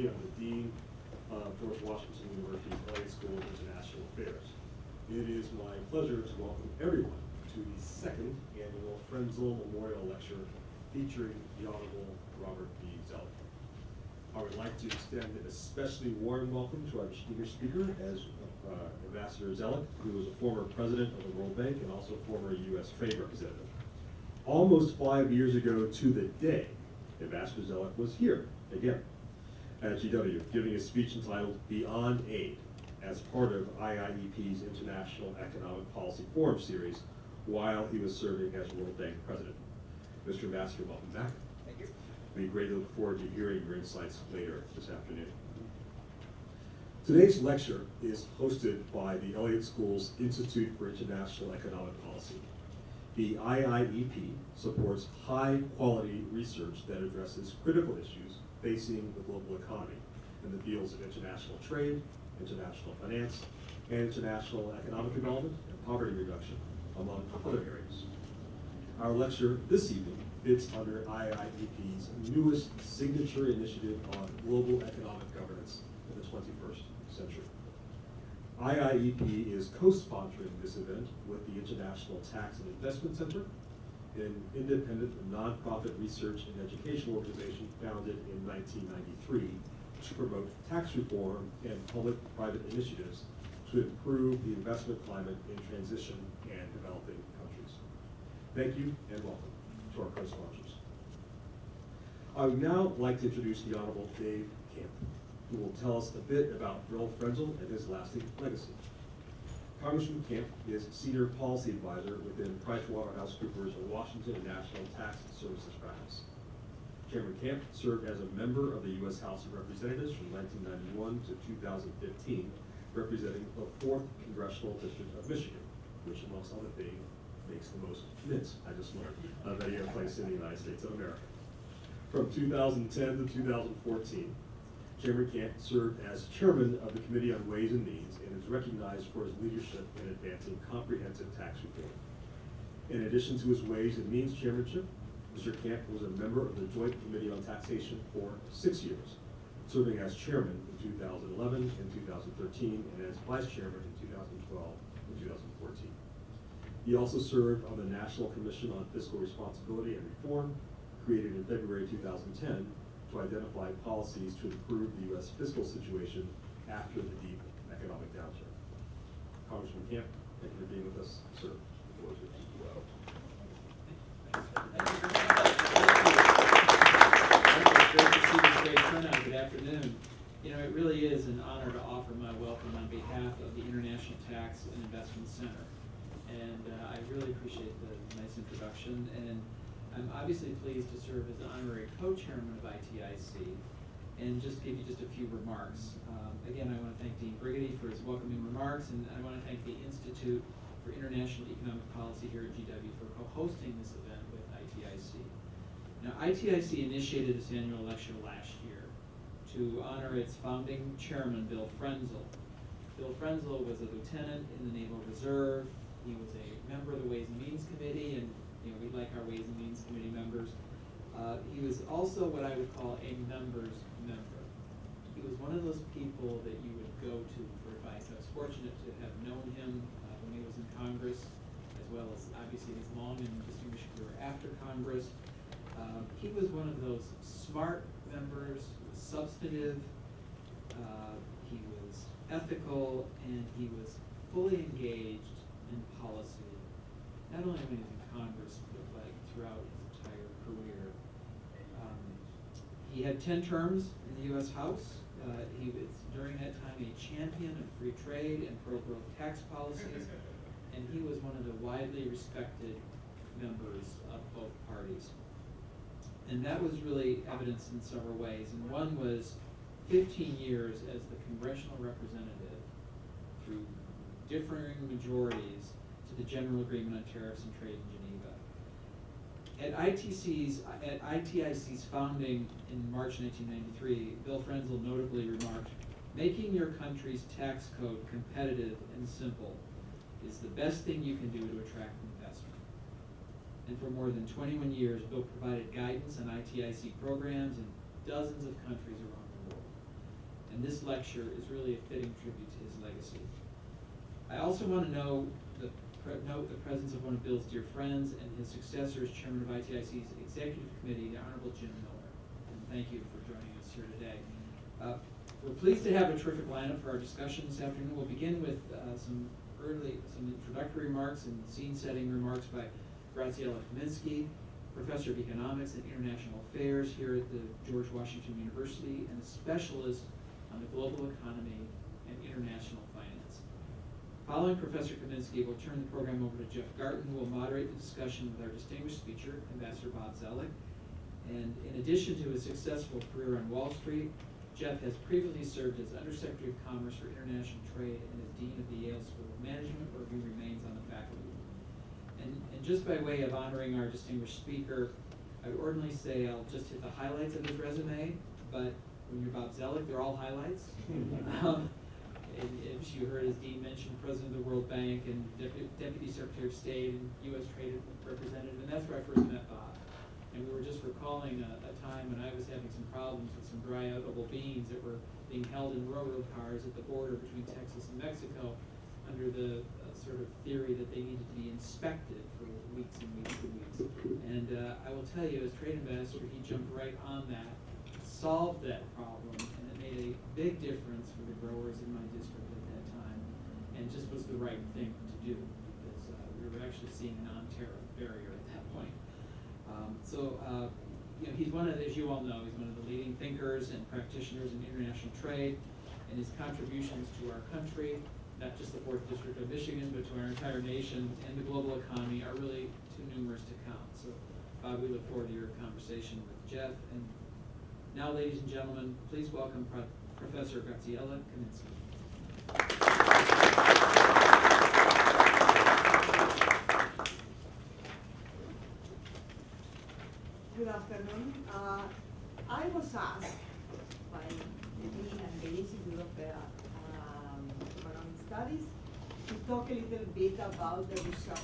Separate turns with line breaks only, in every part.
I'm the Dean of George Washington University's Elliott School of International Affairs. It is my pleasure to welcome everyone to the second annual Frenzel Memorial Lecture featuring the Honorable Robert B. Zoellick. I would like to extend an especially warm welcome to our distinguished speaker, as Ambassador Zoellick, who was a former president of the World Bank and also former U.S. Trade Representative. Almost 5 years ago to the day, Ambassador Zoellick was here again at GW, giving a speech entitled Beyond Aid as part of IIEP's International Economic Policy Forum series while he was serving as World Bank president. Mr. Ambassador, welcome back.
Thank you.
We greatly look forward to hearing your insights later this afternoon. Today's lecture is hosted by the Elliott School's Institute for International Economic Policy. The IIEP supports high-quality research that addresses critical issues facing the global economy in the fields of international trade, international finance, and international economic development and poverty reduction, among other areas. Our lecture this evening fits under IIEP's newest signature initiative on global economic governance in the 21st century. IIEP is co-sponsoring this event with the International Tax and Investment Center, an independent nonprofit research and education organization founded in 1993 to promote tax reform and public-private initiatives to improve the investment climate in transition and developing countries. Thank you and welcome to our co-sponsors. I would now like to introduce the Honorable Dave Camp, who will tell us a bit about Bill Frenzel and his lasting legacy. Congressman Camp is Senior Policy Advisor within PricewaterhouseCoopers Washington and National Tax Services practice. Chairman Camp served as a member of the U.S. House of Representatives from 1991 to 2015, representing the 4th Congressional District of Michigan, which, amongst other things, makes the most mints, I just learned, of any other place in the United States of America. From 2010 to 2014, Chairman Camp served as chairman of the Committee on Ways and Means and is recognized for his leadership in advancing comprehensive tax reform. In addition to his Ways and Means chairmanship, Mr. Camp was a member of the Joint Committee on Taxation for 6 years, serving as chairman in 2011 and 2013 and as vice chairman in 2012 and 2014. He also served on the National Commission on Fiscal Responsibility and Reform, created in February 2010, to identify policies to improve the U.S. fiscal situation after the deep economic downturn. Congressman Camp, thank you for being with us, sir. The floor is yours.
It's great to see this great turnout. Good afternoon. You know, it really is an honor to offer my welcome on behalf of the International Tax and Investment Center. And I really appreciate the nice introduction. And I'm obviously pleased to serve as the honorary co-chairman of ITIC and just give you just a few remarks. Again, I want to thank Dean Brigady for his welcoming remarks, and I want to thank the Institute for International Economic Policy here at GW for co-hosting this event with ITIC. Now, ITIC initiated this annual lecture last year to honor its founding chairman, Bill Frenzel. Bill Frenzel was a lieutenant in the Naval Reserve. He was a member of the Ways and Means Committee, and you know, we like our Ways and Means Committee members. He was also what I would call a member's member. He was one of those people that you would go to for advice. I was fortunate to have known him when he was in Congress, as well as obviously his long and distinguished career after Congress. He was one of those smart members, substantive, he was ethical, and he was fully engaged in policy, not only when he was in Congress, but like throughout his entire career. He had 10 terms in the U.S. House. He was, during that time, a champion of free trade and pro-growth tax policies, and he was one of the widely respected members of both parties. And that was really evidenced in several ways. And one was 15 years as the congressional representative through differing majorities to the General Agreement on Tariffs and Trade in Geneva. At ITIC's founding in March 1993, Bill Frenzel notably remarked, "Making your country's tax code competitive and simple is the best thing you can do to attract investment." And for more than 21 years, Bill provided guidance on ITIC programs in dozens of countries around the world. and this lecture is really a fitting tribute to his legacy. I also want to note the presence of one of Bill's dear friends and his successor as chairman of ITIC's executive committee, the Honorable Jim Miller. And thank you for joining us here today. We're pleased to have a terrific lineup for our discussion this afternoon. We'll begin with some introductory remarks and scene-setting remarks by Graziella Kaminsky, professor of economics and international affairs here at the George Washington University and a specialist on the global economy and international finance. Following Professor Kaminsky, we'll turn the program over to Jeff Garton, who will moderate the discussion with our distinguished speaker, Ambassador Bob Zoellick. And in addition to his successful career on Wall Street, Jeff has previously served as Undersecretary of Commerce for International Trade and as Dean of the Yale School of Management, where he remains on the faculty. And just by way of honoring our distinguished speaker, I would ordinarily say I'll just hit the highlights of his resume, but when you're Bob Zoellick, they're all highlights. And as you heard, as Dean mentioned, President of the World Bank and Deputy Secretary of State and U.S. Trade Representative, and that's where I first met Bob. And we were just recalling a time when I was having some problems with some dry edible beans that were being held in railroad cars at the border between Texas and Mexico under the sort of theory that they needed to be inspected for weeks and weeks and weeks. And I will tell you, as trade ambassador, he jumped right on that, solved that problem, and it made a big difference for the growers in my district at that time, and just was the right thing to do because we were actually seeing a non-tariff barrier at that point. You know, he's one of, as you all know, he's one of the leading thinkers and practitioners in international trade, and his contributions to our country, not just the 4th District of Michigan, but to our entire nation and the global economy are really too numerous to count. So, Bob, we look forward to your conversation with Jeff. And now, ladies and gentlemen, please welcome Professor Graziella Kaminsky.
Good afternoon. I was asked by the Dean and the Institute of Economic Studies to talk a little bit about the research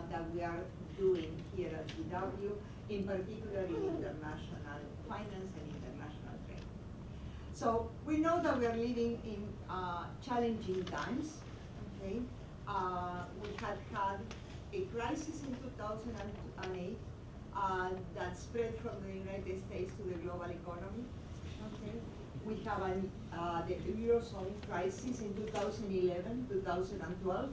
that we are doing here at GW, in particular in international finance and international trade. So we know that we are living in challenging times. Okay, we had a crisis in 2008. That spread from the United States to the global economy. Okay. We have the Eurozone crisis in 2011, 2012.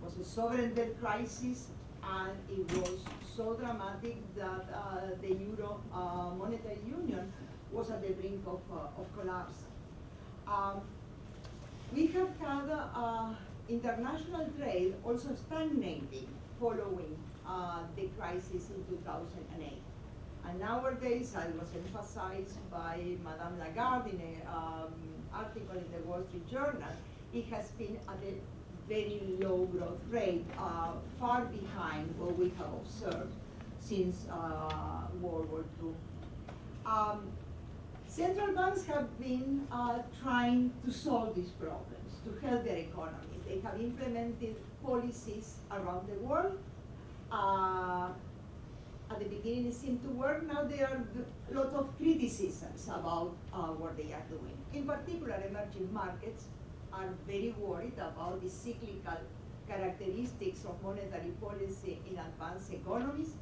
Was a sovereign debt crisis, and it was so dramatic that the Euro monetary union was at the brink of collapse. We have had international trade also stagnating following the crisis in 2008. And nowadays, I was emphasized by Madame Lagarde in an article in the Wall Street Journal, it has been at a very low growth rate, far behind what we have observed since World War II. Central banks have been trying to solve these problems, to help their economies. They have implemented policies around the world. At the beginning it seemed to work. Now there are a lot of criticisms about what they are doing. In particular, emerging markets are very worried about the cyclical characteristics of monetary policy in advanced economies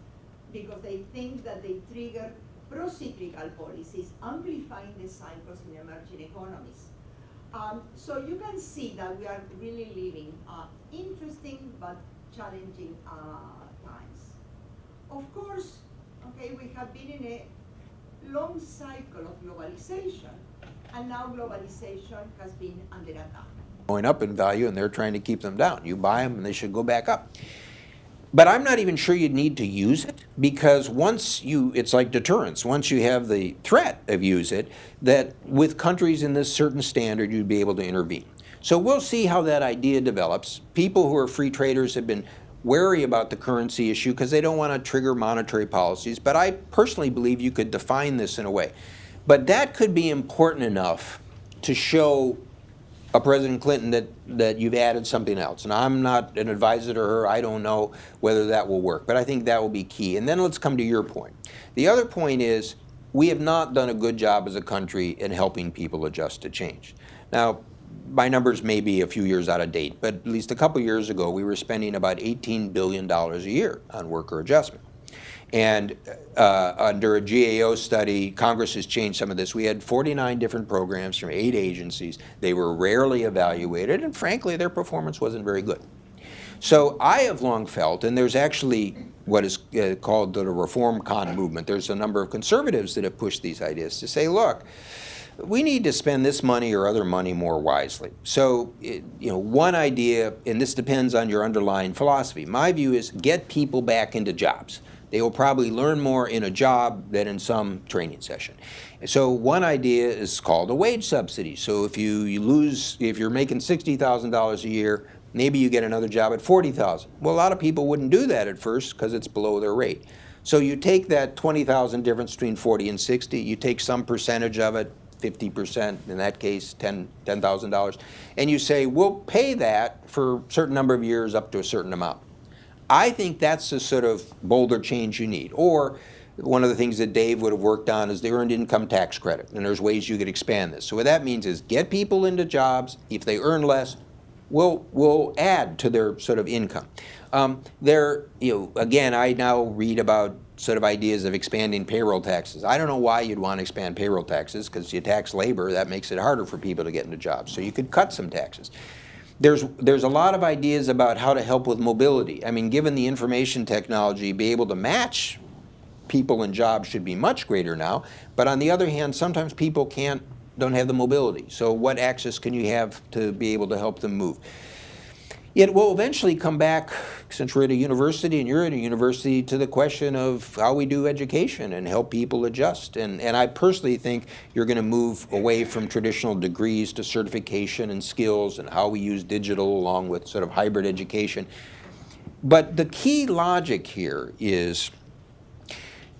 because they think that they trigger pro-cyclical policies, amplifying the cycles in emerging economies. So you can see that we are really living interesting but challenging times. Of course, okay, we have been in a long cycle of globalization, and now globalization has been under attack.
Going up in value, and they're trying to keep them down. You buy them, and they should go back up. But I'm not even sure you need to use it, because it's like deterrence. Once you have the threat of use it, that with countries in this certain standard, you'd be able to intervene. So we'll see how that idea develops. People who are free traders have been wary about the currency issue because they don't want to trigger monetary policies, but I personally believe you could define this in a way. But that could be important enough to show a President Clinton that you've added something else. And I'm not an advisor to her. I don't know whether that will work, but I think that will be key. And then let's come to your point. The other point is we have not done a good job as a country in helping people adjust to change. Now, my numbers may be a few years out of date, but at least a couple years ago, we were spending about $18 billion a year on worker adjustment. And under a GAO study, Congress has changed some of this. We had 49 different programs from 8 agencies. They were rarely evaluated, and frankly, their performance wasn't very good. So I have long felt, and there's actually what is called the Reform Con movement. There's a number of conservatives that have pushed these ideas to say, look, we need to spend this money or other money more wisely. So, one idea, and this depends on your underlying philosophy. My view is get people back into jobs. They will probably learn more in a job than in some training session. So one idea is called a wage subsidy. So if if you're making $60,000 a year, maybe you get another job at $40,000. Well, a lot of people wouldn't do that at first because it's below their rate. So you take that $20,000 difference between 40 and 60, you take some percentage of it, 50%, in that case, $10,000, and you say, we'll pay that for a certain number of years up to a certain amount. I think that's the sort of bolder change you need. Or one of the things that Dave would have worked on is the earned income tax credit, and there's ways you could expand this. So what that means is get people into jobs. If they earn less, we'll add to their sort of income. Again, I now read about sort of ideas of expanding payroll taxes. I don't know why you'd want to expand payroll taxes, because you tax labor, that makes it harder for people to get into jobs. So you could cut some taxes. There's a lot of ideas about how to help with mobility. I mean, given the information technology, be able to match people in jobs should be much greater now. But on the other hand, sometimes people don't have the mobility. So what access can you have to be able to help them move? It will eventually come back, since we're at a university and you're at a university, to the question of how we do education and help people adjust. And I personally think you're going to move away from traditional degrees to certification and skills and how we use digital along with sort of hybrid education. But the key logic here is,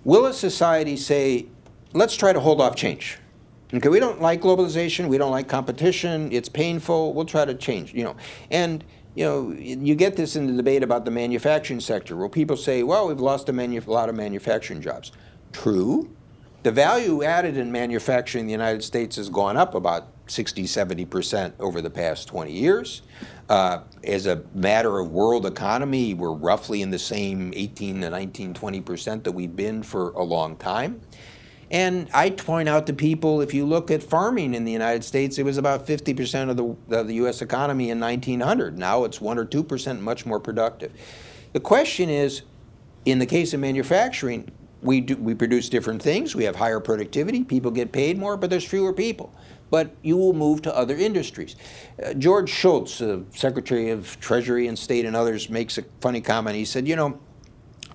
will a society say, let's try to hold off change? Okay, we don't like globalization, we don't like competition, it's painful, we'll try to change, And you get this in the debate about the manufacturing sector, where people say, well, we've lost a lot of manufacturing jobs. True. The value added in manufacturing in the United States has gone up about 60, 70% over the past 20 years. As a matter of world economy, we're roughly in the same 18 to 19, 20% that we've been for a long time. And I point out to people, if you look at farming in the United States, it was about 50% of the U.S. economy in 1900. Now it's 1 or 2% much more productive. The question is, in the case of manufacturing, we produce different things. We have higher productivity. People get paid more, but there's fewer people. But you will move to other industries. George Shultz, Secretary of Treasury and State and others, makes a funny comment. He said,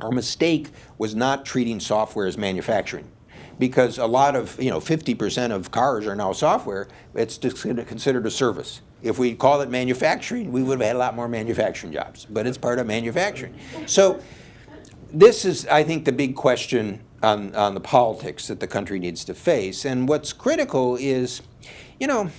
our mistake was not treating software as manufacturing. Because a lot of, 50% of cars are now software, it's considered a service. If we call it manufacturing, we would have had a lot more manufacturing jobs, but it's part of manufacturing. So this is, I think, the big question on the politics that the country needs to face. And what's critical is, to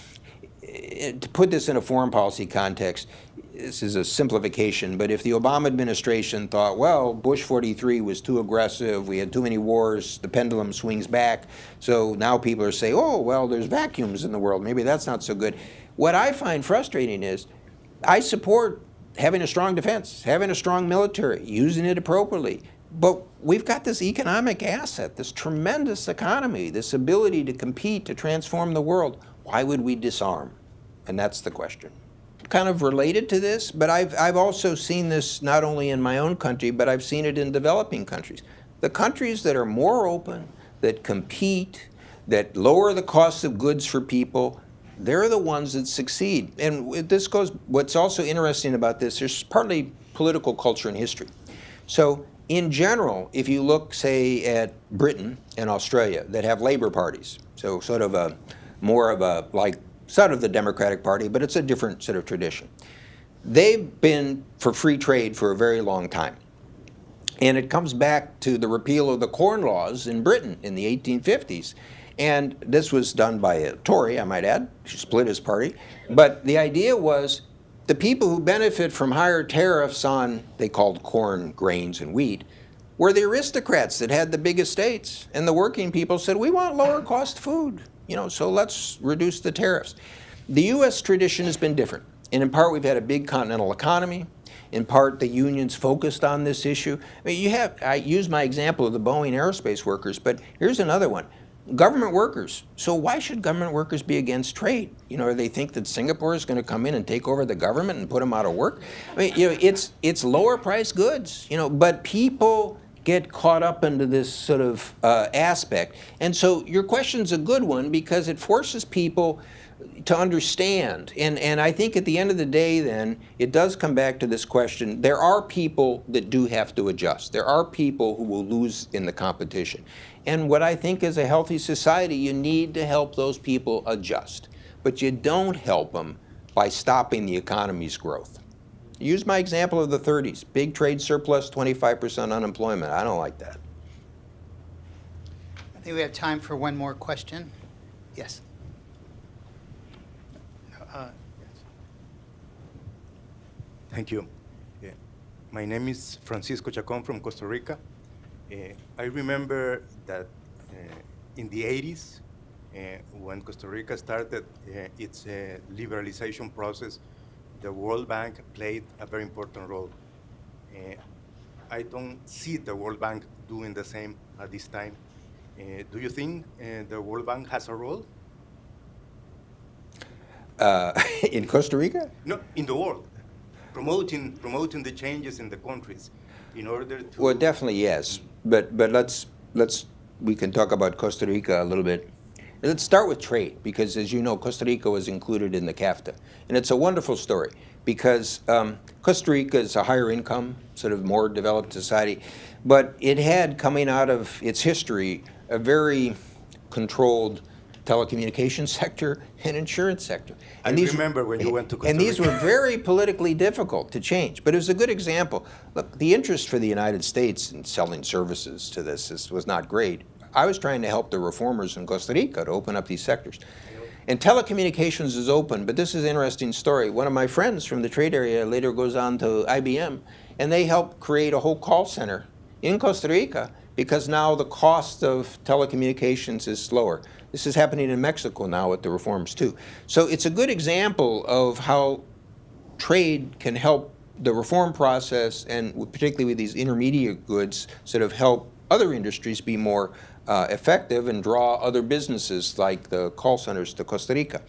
put this in a foreign policy context, this is a simplification, but if the Obama administration thought, well, Bush 43 was too aggressive, we had too many wars, the pendulum swings back, so now people are saying, oh, well, there's vacuums in the world, maybe that's not so good. What I find frustrating is, I support having a strong defense, having a strong military, using it appropriately, but we've got this economic asset, this tremendous economy, this ability to compete, to transform the world. Why would we disarm? And that's the question. Kind of related to this, but I've also seen this not only in my own country, but I've seen it in developing countries. The countries that are more open, that compete, that lower the cost of goods for people, they're the ones that succeed. And this goes, what's also interesting about this, there's partly political culture and history. So in general, if you look, say, at Britain and Australia that have labor parties, so sort of more of a, like, sort of the Democratic Party, but it's a different sort of tradition. They've been for free trade for a very long time. And it comes back to the repeal of the Corn Laws in Britain in the 1850s. And this was done by a Tory, I might add, who split his party. But the idea was the people who benefit from higher tariffs on, they called corn, grains, and wheat, were the aristocrats that had the big estates, and the working people said, we want lower cost food, so let's reduce the tariffs. The U.S. tradition has been different, and in part we've had a big continental economy. In part, the unions focused on this issue. I mean, I use my example of the Boeing aerospace workers, but here's another one. Government workers. So why should government workers be against trade? Or they think that Singapore is going to come in and take over the government and put them out of work? I mean, it's lower priced goods, but people get caught up into this sort of aspect. And so your question's a good one because it forces people to understand. And I think at the end of the day then, it does come back to this question. There are people that do have to adjust. There are people who will lose in the competition. And what I think is a healthy society, you need to help those people adjust. But you don't help them by stopping the economy's growth. Use my example of the 30s. Big trade surplus, 25% unemployment. I don't like that.
I think we have time for one more question. Yes.
Thank you. My name is Francisco Chacon from Costa Rica. I remember that in the 80s, when Costa Rica started its liberalization process, the World Bank played a very important role. I don't see the World Bank doing the same at this time. Do you think the World Bank has a role?
In Costa Rica?
No, in the world. Promoting the changes in the countries in order to...
Well, definitely yes, but we can talk about Costa Rica a little bit. Let's start with trade, because as you know, Costa Rica was included in the CAFTA, and it's a wonderful story because Costa Rica is a higher income, sort of more developed society, but it had, coming out of its history, a very controlled telecommunications sector and insurance sector. And
I remember when you went to Costa
Rica. And these were very politically difficult to change, but it was a good example. Look, the interest for the United States in selling services to this was not great. I was trying to help the reformers in Costa Rica to open up these sectors. And telecommunications is open, but this is an interesting story. One of my friends from the trade area later goes on to IBM, and they helped create a whole call center in Costa Rica because now the cost of telecommunications is lower. This is happening in Mexico now with the reforms too. So it's a good example of how trade can help the reform process, and particularly with these intermediate goods, sort of help other industries be more effective and draw other businesses like the call centers to Costa Rica.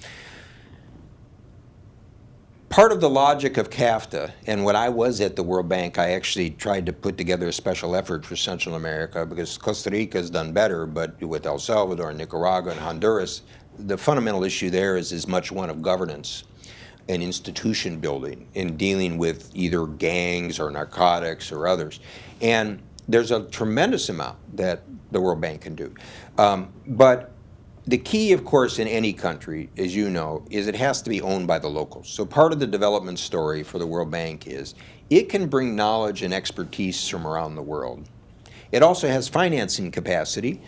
Part of the logic of CAFTA, and when I was at the World Bank, I actually tried to put together a special effort for Central America because Costa Rica has done better, but with El Salvador, Nicaragua, and Honduras, the fundamental issue there is as much one of governance and institution building in dealing with either gangs or narcotics or others. And there's a tremendous amount that the World Bank can do. But the key, of course, in any country, as you know, is it has to be owned by the locals. So part of the development story for the World Bank is it can bring knowledge and expertise from around the world. It also has financing capacity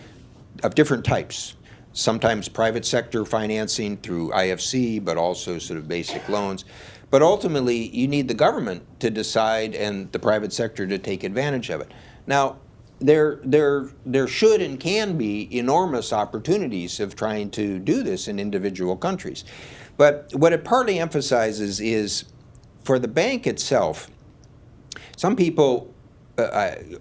of different types. Sometimes private sector financing through IFC, but also sort of basic loans. But ultimately, you need the government to decide and the private sector to take advantage of it. Now, there should and can be enormous opportunities of trying to do this in individual countries. But what it partly emphasizes is, for the bank itself, some people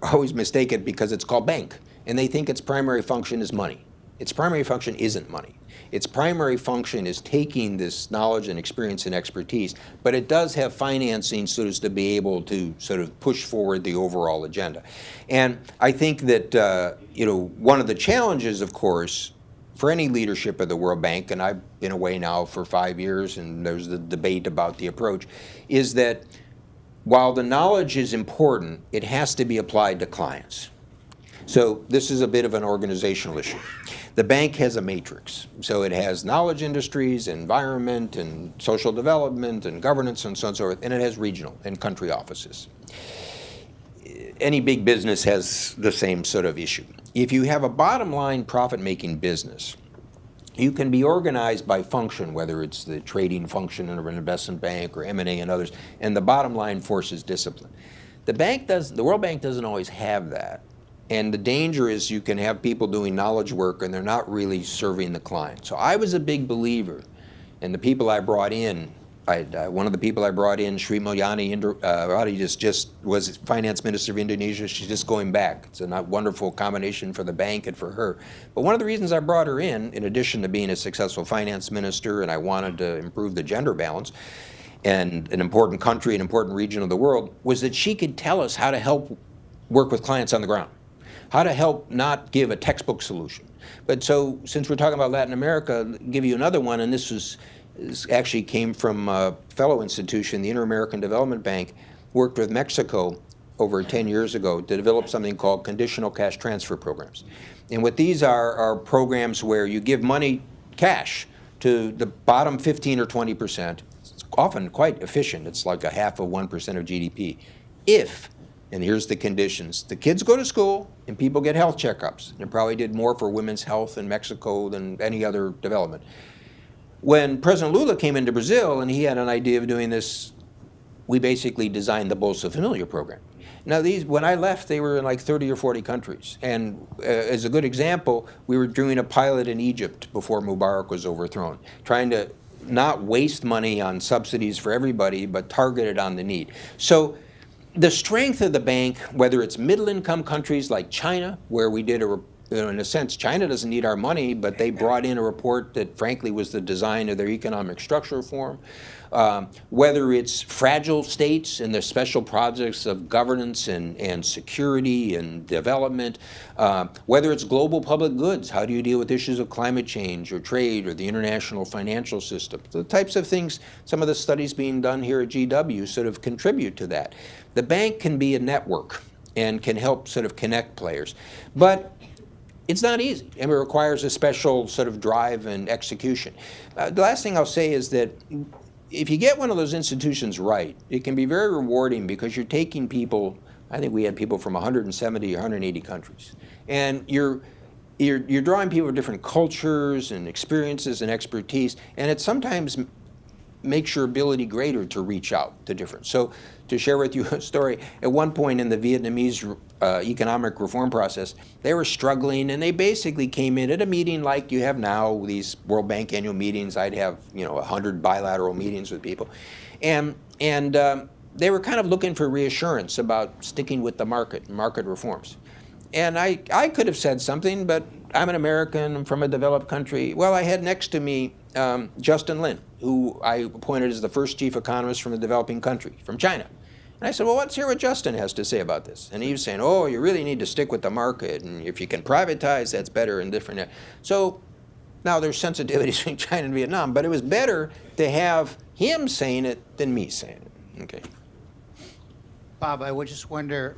always mistake it because it's called bank, and they think its primary function is money. Its primary function isn't money. Its primary function is taking this knowledge and experience and expertise, but it does have financing so as to be able to sort of push forward the overall agenda. And I think that one of the challenges, of course, for any leadership of the World Bank, and I've been away now for 5 years, and there's the debate about the approach, is that while the knowledge is important, it has to be applied to clients. So this is a bit of an organizational issue. The bank has a matrix. So it has knowledge industries, environment, and social development, and governance, and so on and so forth, and it has regional and country offices. Any big business has the same sort of issue. If you have a bottom line profit-making business, you can be organized by function, whether it's the trading function of an investment bank or M&A and others, and the bottom line forces discipline. The World Bank doesn't always have that. And the danger is you can have people doing knowledge work and they're not really serving the client. So I was a big believer, and the people I brought in, one of the people I brought in, Sri Mulyani just was finance minister of Indonesia. She's just going back. It's a wonderful combination for the bank and for her. But one of the reasons I brought her in addition to being a successful finance minister, and I wanted to improve the gender balance, and an important country, an important region of the world, was that she could tell us how to help work with clients on the ground, how to help not give a textbook solution. But so, since we're talking about Latin America, I'll give you another one, and this actually came from a fellow institution, the Inter-American Development Bank, worked with Mexico over 10 years ago to develop something called conditional cash transfer programs. And what these are programs where you give money, cash, to the bottom 15 or 20%. It's often quite efficient. It's like 0.5% of GDP. If, and here's the conditions, the kids go to school and people get health checkups. They probably did more for women's health in Mexico than any other development. When President Lula came into Brazil and he had an idea of doing this, we basically designed the Bolsa Familia program. Now these, when I left, they were in like 30 or 40 countries. And as a good example, we were doing a pilot in Egypt before Mubarak was overthrown, trying to not waste money on subsidies for everybody, but target it on the need. So the strength of the bank, whether it's middle-income countries like China, where we did in a sense, China doesn't need our money, but they brought in a report that frankly was the design of their economic structure reform. Whether it's fragile states and their special projects of governance and security and development, whether it's global public goods, how do you deal with issues of climate change or trade or the international financial system? The types of things, some of the studies being done here at GW sort of contribute to that. The bank can be a network and can help sort of connect players. But it's not easy, and it requires a special sort of drive and execution. The last thing I'll say is that if you get one of those institutions right, it can be very rewarding because you're taking people, I think we had people from 170 or 180 countries, and you're drawing people with different cultures and experiences and expertise, and it sometimes makes your ability greater to reach out to different. So to share with you a story, at one point in the Vietnamese economic reform process, they were struggling, and they basically came in at a meeting like you have now, these World Bank annual meetings. I'd have 100 bilateral meetings with people, and they were kind of looking for reassurance about sticking with the market reforms. And I could have said something, but I'm an American, I'm from a developed country. Well, I had next to me Justin Lin, who I appointed as the first chief economist from a developing country, from China. And I said, well, let's hear what Justin has to say about this. And he was saying, oh, you really need to stick with the market, and if you can privatize, that's better and different. So now there's sensitivities between China and Vietnam, but it was better to have him saying it than me saying it. Okay.
Bob, I would just wonder,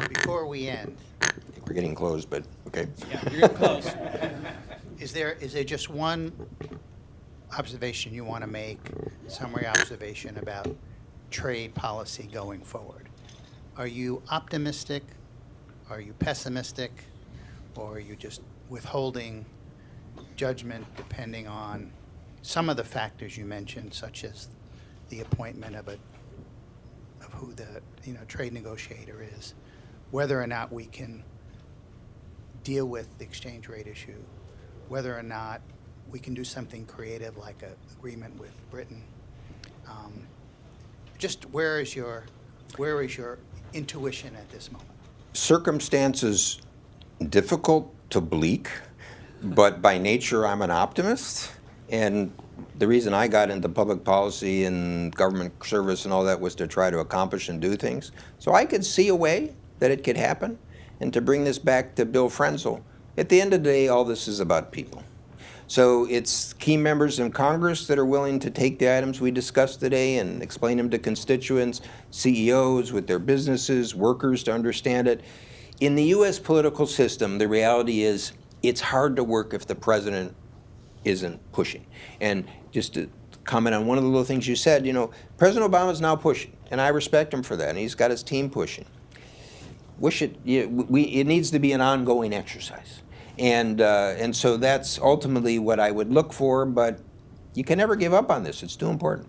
before we end,
I think we're getting close, but okay.
Yeah, you're getting close.
is there just one observation you want to make, summary observation about trade policy going forward? Are you optimistic? Are you pessimistic? Or are you just withholding judgment depending on some of the factors you mentioned, such as the appointment of who the trade negotiator is, whether or not we can deal with the exchange rate issue, whether or not we can do something creative like an agreement with Britain? Just where is your intuition at this moment?
Circumstances difficult to bleak, but by nature I'm an optimist. And the reason I got into public policy and government service and all that was to try to accomplish and do things. So I could see a way that it could happen. And to bring this back to Bill Frenzel, at the end of the day, all this is about people. So it's key members in Congress that are willing to take the items we discussed today and explain them to constituents, CEOs with their businesses, workers to understand it. In the U.S. political system, the reality is it's hard to work if the president isn't pushing. And just to comment on one of the little things you said, President Obama is now pushing, and I respect him for that, and he's got his team pushing. It needs to be an ongoing exercise. And so that's ultimately what I would look for, but you can never give up on this. It's too important.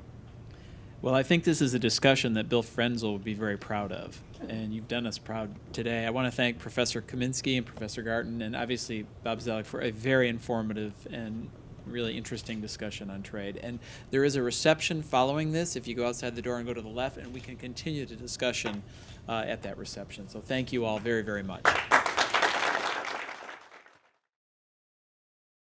Well, I think this is a discussion that Bill Frenzel would be very proud of, and you've done us proud today. I want to thank Professor Kaminsky and Professor Garten, and obviously Bob Zoellick, for a very informative and really interesting discussion on trade. And there is a reception following this. If you go outside the door and go to the left, and we can continue the discussion at that reception. So thank you all very, very much.